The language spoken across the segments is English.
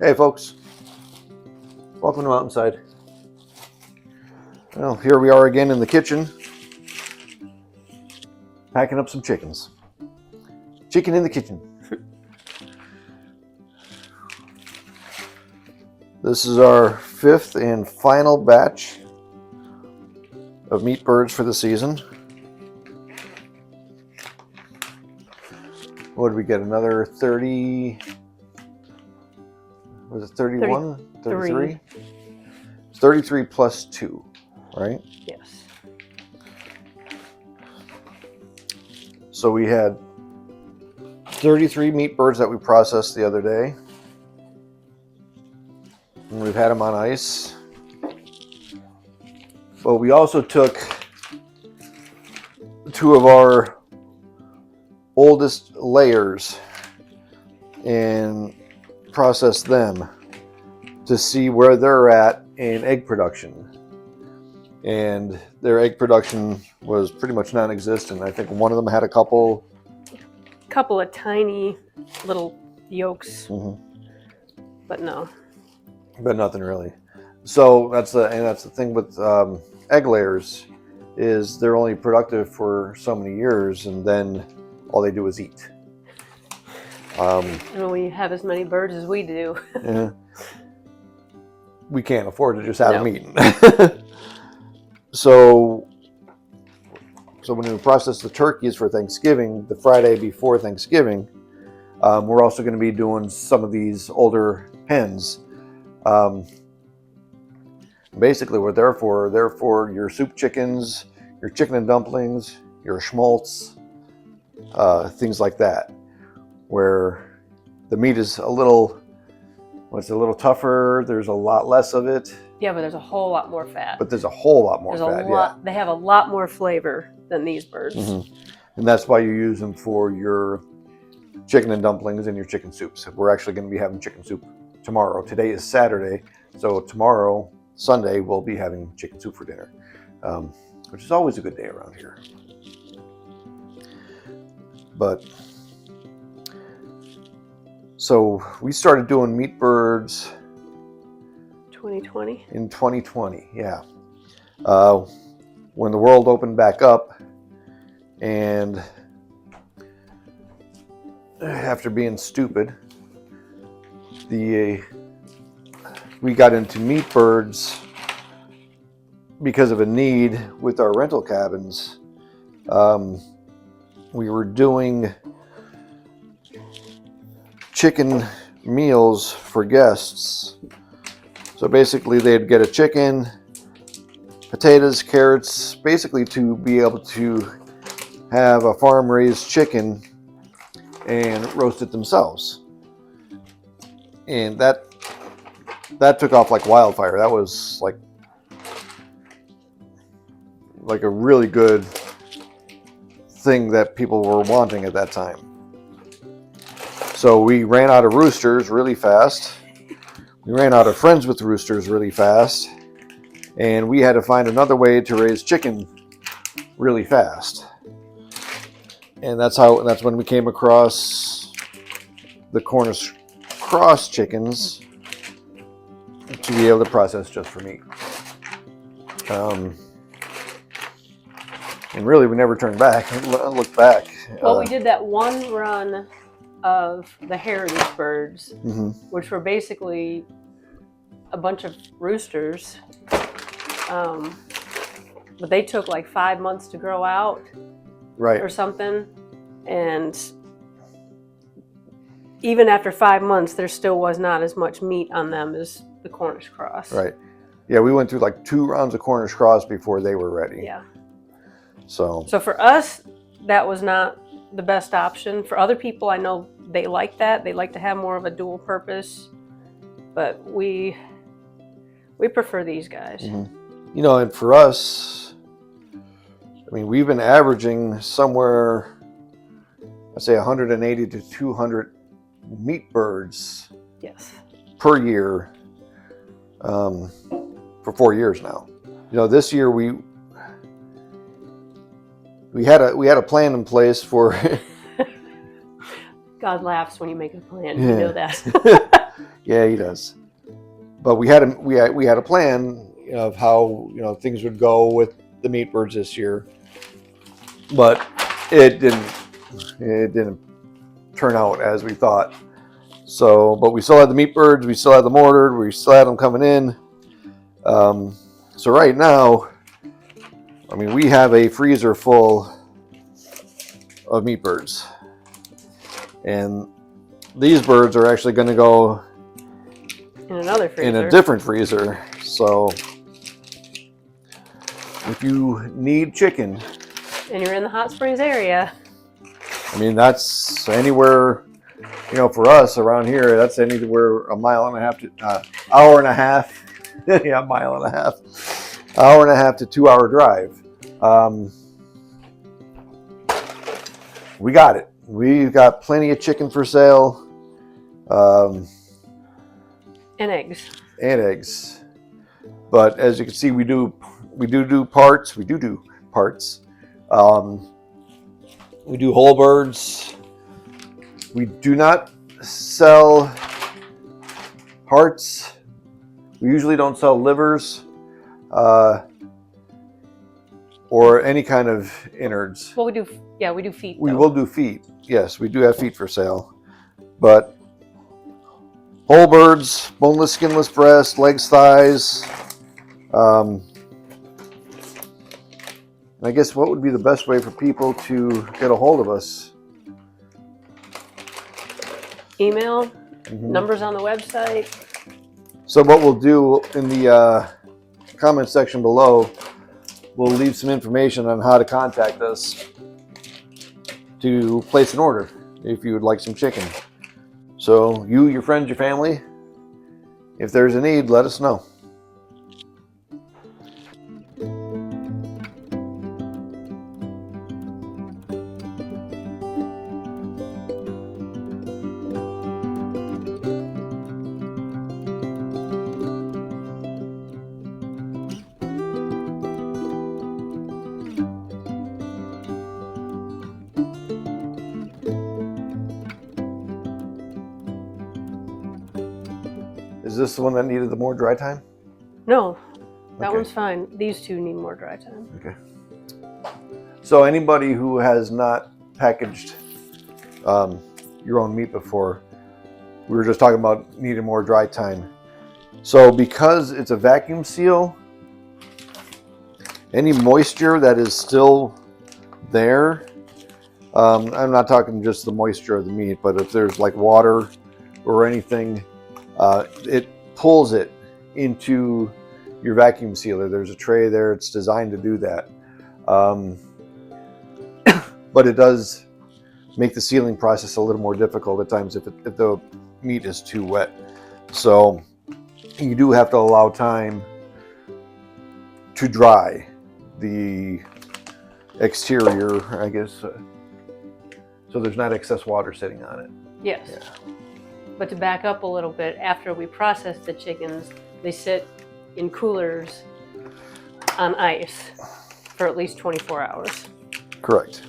Hey folks, welcome to Mountainside. Well, here we are again in the kitchen, packing up some chickens. Chicken in the kitchen. This is our 5th and final batch of meat birds for the season. What did we get? Another 30... Was it 31? 33? It's 33 plus 2, right? Yes. So we had 33 meat birds that we processed the other day. And we've had them on ice. But we also took 2 of our oldest layers and processed them to see where they're at in egg production. And their egg production was pretty much non-existent. I think one of them had a couple of tiny little yolks, but no. But nothing really. So that's the thing with egg layers, is they're only productive for so many years, and then all they do is eat. And when we have as many birds as we do, we can't afford to just have them eaten. So when we process the turkeys for Thanksgiving, the Friday before Thanksgiving, we're also going to be doing some of these older hens. Basically, what they're for your soup chickens, your chicken and dumplings, your schmaltz, things like that, where the meat is a little tougher. There's a lot less of it. Yeah, but there's a whole lot more fat. But there's a whole lot more fat. Yeah. They have a lot more flavor than these birds. And that's why you use them for your chicken and dumplings and your chicken soups. We're actually going to be having chicken soup tomorrow. Today is Saturday, so tomorrow, Sunday, we'll be having chicken soup for dinner, which is always a good day around here. But so we started doing meat birds 2020? In 2020, yeah. When the world opened back up, and after being stupid, we got into meat birds because of a need with our rental cabins. We were doing chicken meals for guests. So basically they'd get a chicken, potatoes, carrots, basically to be able to have a farm-raised chicken and roast it themselves. And that took off like wildfire. That was like a really good thing that people were wanting at that time. So we ran out of roosters really fast. We ran out of friends with roosters really fast, and we had to find another way to raise chicken really fast. And that's when we came across the Cornish cross chickens to be able to process just for meat. And really, we never turned back. Looked back. Well, we did that one run of the heritage birds, which were basically a bunch of roosters, but they took like 5 months to grow out, right, or something, and even after 5 months there still was not as much meat on them as the Cornish cross. Right. Yeah, we went through like 2 rounds of Cornish cross before they were ready. Yeah. So for us, that was not the best option. For other people, I know they like that. They like to have more of a dual purpose, but we prefer these guys. You know, and for us, I mean, we've been averaging somewhere, I'd say 180 to 200 meat birds per year for 4 years now. You know, this year we had a plan in place for. God laughs when you make a plan. You know that. Yeah, he does. But we had a plan of how things would go with the meat birds this year, but it didn't turn out as we thought. So, but we still had the meat birds, we still had them ordered, we still had them coming in. So right now, I mean, we have a freezer full of meat birds, and these birds are actually going to go In another freezer. in a different freezer. So if you need chicken, And you're in the Hot Springs area. I mean, that's anywhere, for us around here, that's anywhere a mile and a half to hour and a half. Yeah, mile and a half. Hour and a half to 2 hour drive. We got it. We've got plenty of chicken for sale. And eggs. And eggs. But as you can see, we do parts. We do parts. We do whole birds. We do not sell hearts. We usually don't sell livers or any kind of innards. Well, we do feet. We though. will do feet. Yes, we do have feet for sale. But whole birds, boneless, skinless breast, legs, thighs. I guess what would be the best way for people to get a hold of us? Email, Mm-hmm. numbers on the website. So what we'll do in the comment section below, we'll leave some information on how to contact us to place an order if you would like some chicken. So you, your friends, your family, if there's a need, let us know. Is this the one that needed the more dry time? No, that Okay. one's fine. These two need more dry time. Okay. So anybody who has not packaged your own meat before, we were just talking about needing more dry time. So because it's a vacuum seal, any moisture that is still there, I'm not talking just the moisture of the meat, but if there's like water or anything, it pulls it into your vacuum sealer. There's a tray there. It's designed to do that. But it does make the sealing process a little more difficult at times if the meat is too wet. So you do have to allow time to dry the exterior, I guess, so there's not excess water sitting on it. Yes. Yeah. But to back up a little bit, after we process the chickens, they sit in coolers on ice for at least 24 hours. Correct.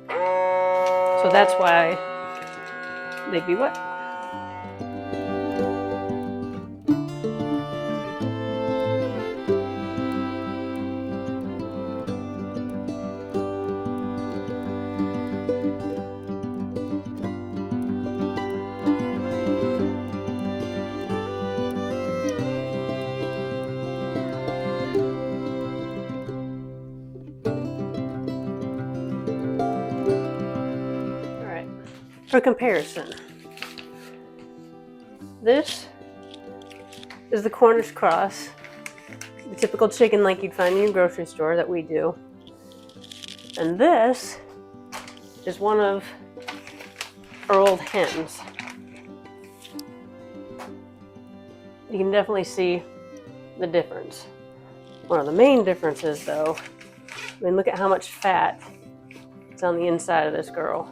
So that's why they'd be wet. For comparison, this is the Cornish cross, the typical chicken like you'd find in your grocery store that we do. And this is one of our old hens. You can definitely see the difference. One of the main differences though, I mean, look at how much fat is on the inside of this girl.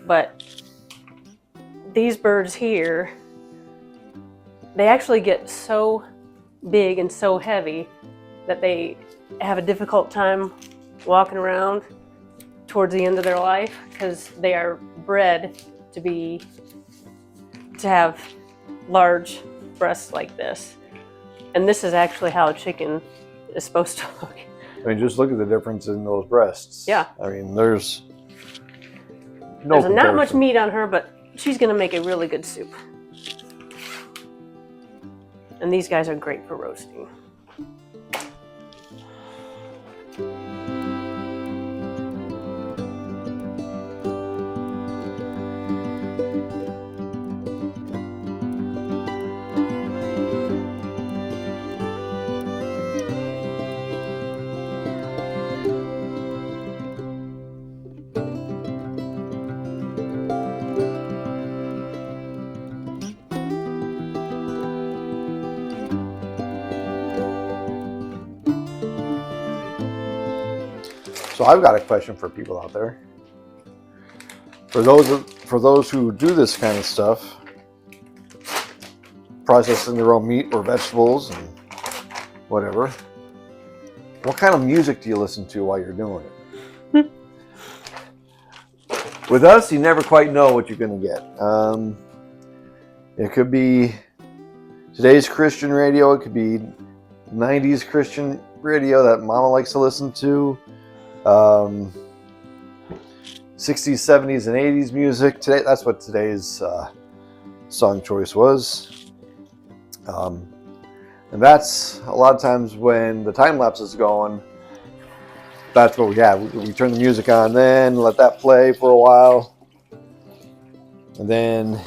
But these birds here, they actually get so big and so heavy that they have a difficult time walking around towards the end of their life because they are bred to be to have large breasts like this. And this is actually how a chicken is supposed to look. I mean, just look at the difference in those breasts. Yeah. I mean, there's There's not much meat on her, but she's going to make a really good soup. And these guys are great for roasting. So I've got a question for people out there. For those who do this kind of stuff, processing their own meat or vegetables and whatever, what kind of music do you listen to while you're doing it? With us, you never quite know what you're going to get. It could be today's Christian radio. It could be 90s Christian radio that Mama likes to listen to. 60s, 70s, and 80s music. Today, that's what today's song choice was. And that's a lot of times when the time lapse is going. That's what we have. We turn the music on, then let that play for a while, and then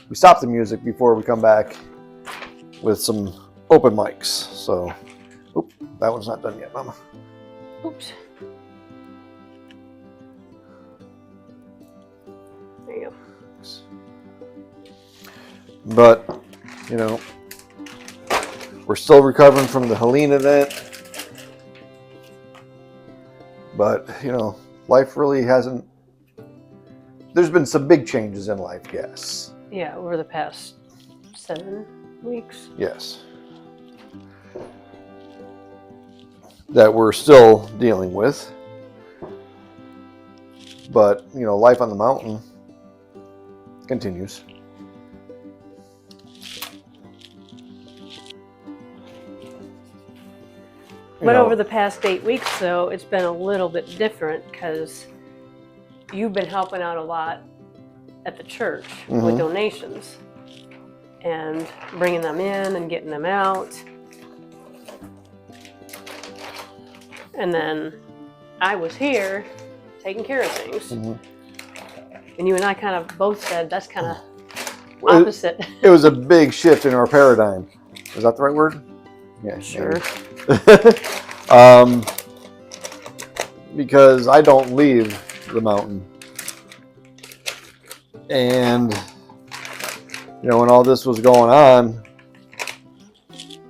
we stop the music before we come back with some open mics. So, that one's not done yet, Mama. Oops. There you go. But, you know, we're still recovering from the Helene event. But, you know, life really hasn't... There's been some big changes in life, yes. Yeah, over the past 7 weeks. Yes. That we're still dealing with. But, you know, life on the mountain continues. But over the past 8 weeks, though, it's been a little bit different because you've been helping out a lot at the church with donations and bringing them in and getting them out. And then I was here taking care of things. And you and I kind of both said that's kind of opposite. It was a big shift in our paradigm. Is that the right word? Yeah, sure. Because I don't leave the mountain. And, you know, when all this was going on,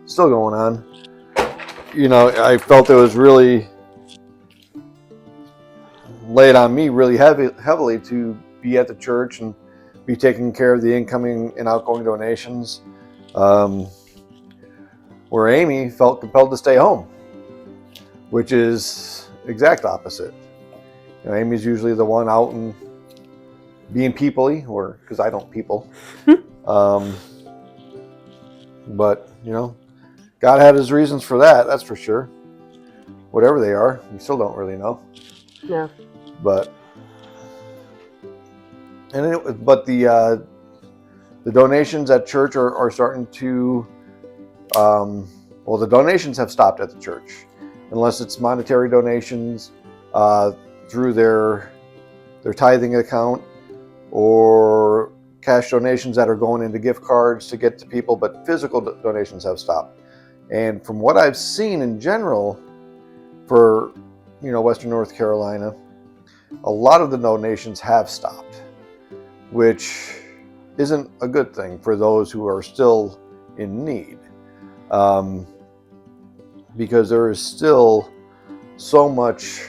still going on, you know, I felt it was really laid on me really heavily to be at the church and be taking care of the incoming and outgoing donations. Where Amy felt compelled to stay home, which is exact opposite. You know, Amy's usually the one out and being people-y, or because I don't people. But, you know, God had his reasons for that, that's for sure. Whatever they are, we still don't really know. No. But the donations at church are starting to well, the donations have stopped at the church, unless it's monetary donations through their tithing account, or cash donations that are going into gift cards to get to people, but physical donations have stopped. And from what I've seen in general for, you know, Western North Carolina, a lot of the donations have stopped, which isn't a good thing for those who are still in need. Because there is still so much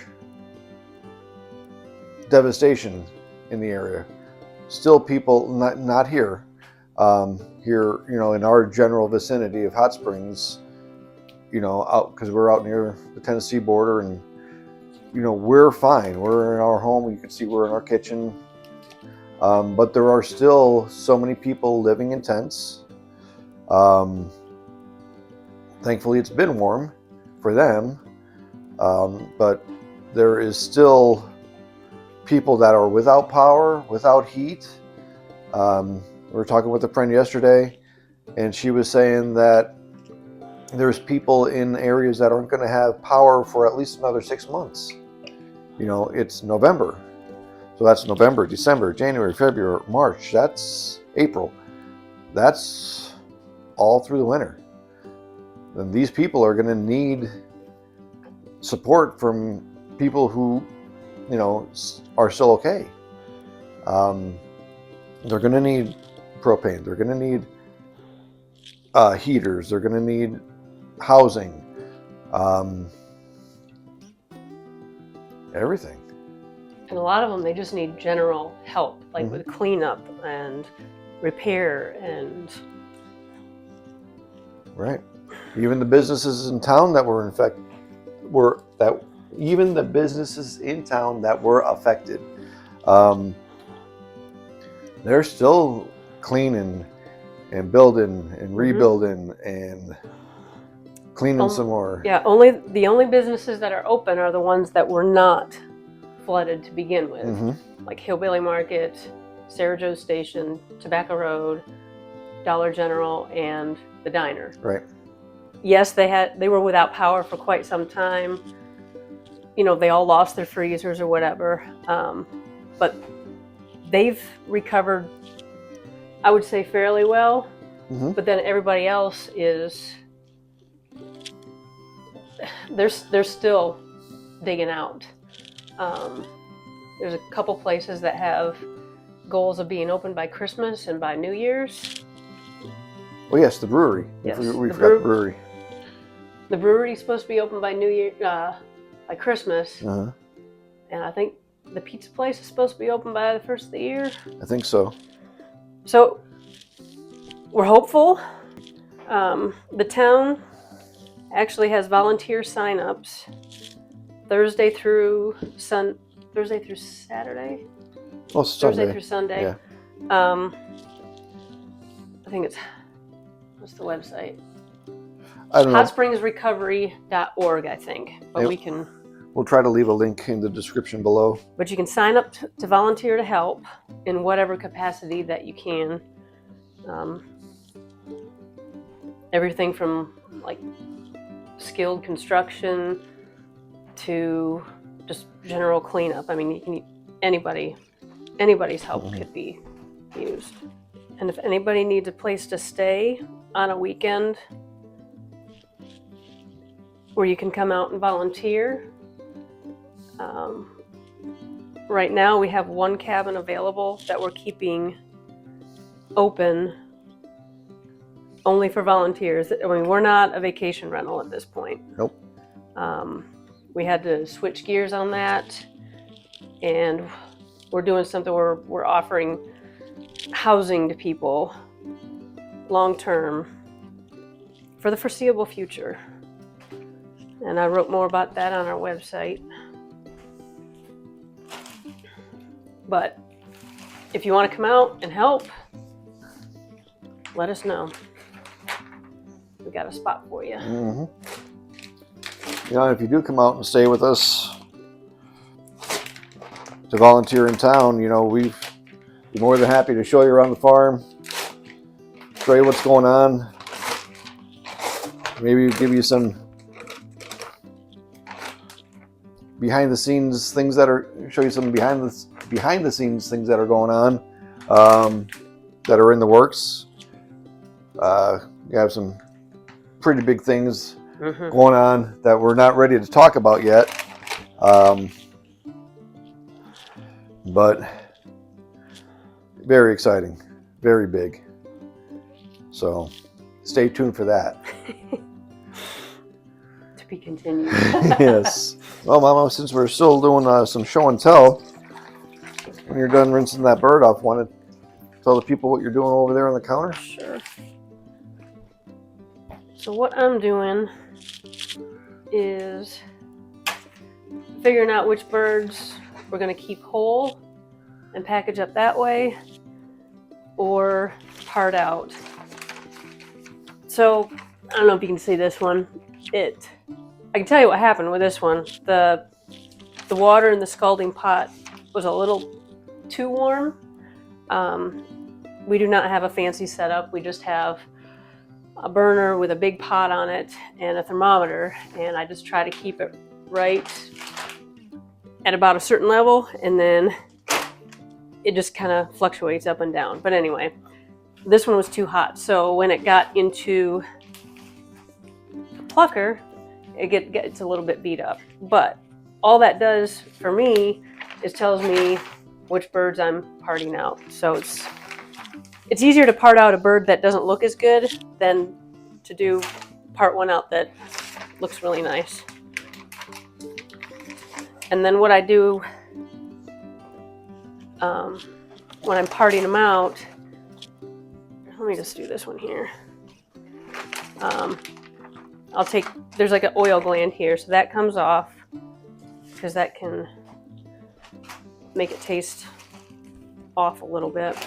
devastation in the area. Still people, not here, here, you know, in our general vicinity of Hot Springs, you know, out, because we're out near the Tennessee border, and, you know, we're fine. We're in our home. You can see we're in our kitchen. But there are still so many people living in tents. Thankfully, it's been warm for them, but there is still people that are without power, without heat. We were talking with a friend yesterday, and she was saying that there's people in areas that aren't going to have power for at least another 6 months. You know, it's November. So that's November, December, January, February, March. That's April. That's all through the winter. And these people are going to need support from people who, you know, are still okay. They're going to need propane. They're going to need heaters. They're going to need housing. Everything. And a lot of them, they just need general help, like with cleanup and repair and... Right. Even the businesses in town that were affected, they're still cleaning and building and rebuilding and cleaning some more. Yeah, the only businesses that are open are the ones that were not flooded to begin with, like Hillbilly Market, Sarah Joe's Station, Tobacco Road, Dollar General, and the diner. Right. Yes, they were without power for quite some time. You know, they all lost their freezers or whatever, but they've recovered, I would say, fairly well. But then everybody else is, they're still digging out. There's a couple places that have goals of being open by Christmas and by New Year's. Oh yes, the brewery. Yes, we forgot the brewery. The brewery's supposed to be open by New Year, by Christmas, and I think the pizza place is supposed to be open by the first of the year. I think so. So we're hopeful. The town actually has volunteer sign-ups Thursday through Saturday. Oh, Sunday. Thursday through Sunday. Yeah. I think it's, what's the website? I don't know. HotSpringsRecovery.org, I think. But Yep. We'll try to leave a link in the description below. But you can sign up to volunteer to help in whatever capacity that you can. Everything from like skilled construction to just general cleanup. I mean, you can anybody's help could be used. And if anybody needs a place to stay on a weekend where you can come out and volunteer, right now we have one cabin available that we're keeping open only for volunteers. I mean, we're not a vacation rental at this point. Nope. We had to switch gears on that, and we're doing something where we're offering housing to people long term for the foreseeable future. And I wrote more about that on our website. But if you want to come out and help, let us know. We got a spot for you. You know, if you do come out and stay with us to volunteer in town, you know, we'd be more than happy to show you around the farm, show you what's going on, maybe give you some behind the scenes things that are, show you some behind the scenes things that are going on, that are in the works. We have some pretty big things going on that we're not ready to talk about yet, but very exciting, very big. So stay tuned for that. To be continued. Yes. Well, Mama, since we're still doing some show and tell, when you're done rinsing that bird off, want to tell the people what you're doing over there on the counter? Sure. So what I'm doing is figuring out which birds we're going to keep whole and package up that way, or part out. So I don't know if you can see this one. I can tell you what happened with this one. The water in the scalding pot was a little too warm. We do not have a fancy setup. We just have a burner with a big pot on it and a thermometer, and I just try to keep it right at about a certain level, and then it just kind of fluctuates up and down. But anyway, this one was too hot, so when it got into the plucker, it gets a little bit beat up. But all that does for me is tells me which birds I'm parting out. So it's easier to part out a bird that doesn't look as good than to do part one out that looks really nice. And then what I do when I'm parting them out, let me just do this one here. There's like an oil gland here, so that comes off because that can make it taste off a little bit.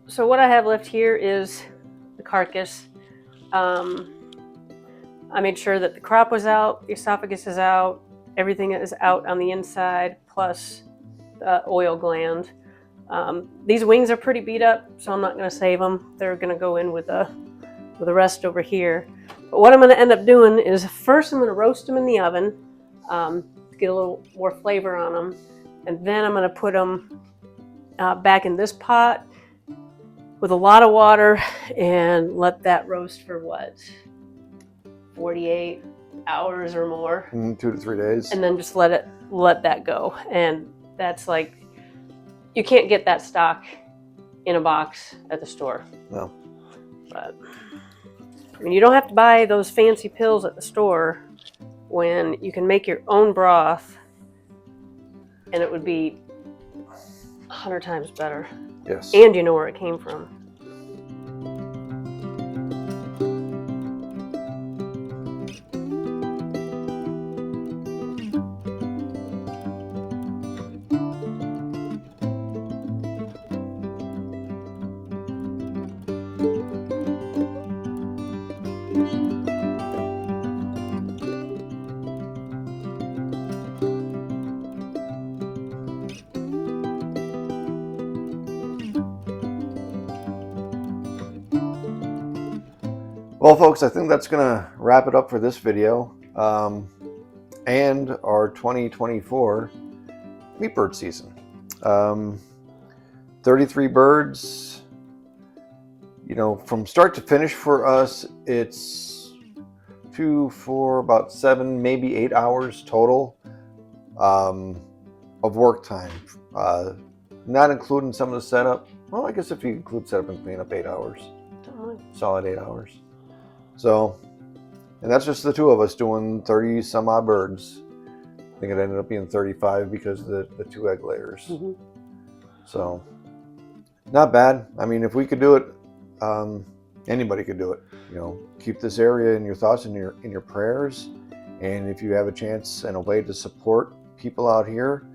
So what I have left here is the carcass. I made sure that the crop was out, the esophagus is out, everything is out on the inside, plus the oil gland. These wings are pretty beat up, so I'm not going to save them. They're going to go in with the rest over here. But what I'm going to end up doing is first I'm going to roast them in the oven to get a little more flavor on them, and then I'm going to put them back in this pot with a lot of water and let that roast for 48 hours or more. 2 to 3 days. And then just let that go. And that's like, you can't get that stock in a box at the store. No. But I mean, you don't have to buy those fancy pills at the store when you can make your own broth, and it would be 100 times better. Yes. And you know where it came from. Well, folks, I think that's going to wrap it up for this video and our 2024 meat bird season. 33 birds, you know, from start to finish for us, it's 2, 4, about 7, maybe 8 hours total of work time, not including some of the setup. Well, I guess if you include setup and cleanup, 8 hours, solid 8 hours. So, and that's just the two of us doing 30 some odd birds. I think it ended up being 35 because of the 2 egg layers. Mm-hmm. So, not bad. I mean, if we could do it, anybody could do it. You know, keep this area in your thoughts and in your prayers. And if you have a chance and a way to support people out here,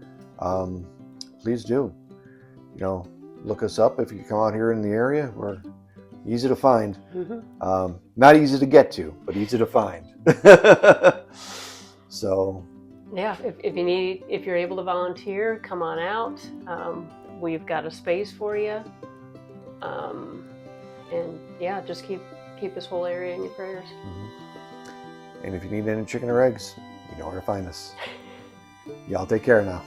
please do. You know, look us up if you come out here in the area. We're easy to find. Mm-hmm. Not easy to get to, but easy to find. So Yeah, if you're able to volunteer, come on out. We've got a space for you. And yeah, just keep this whole area in your prayers. And if you need any chicken or eggs, you know where to find us. Y'all take care now.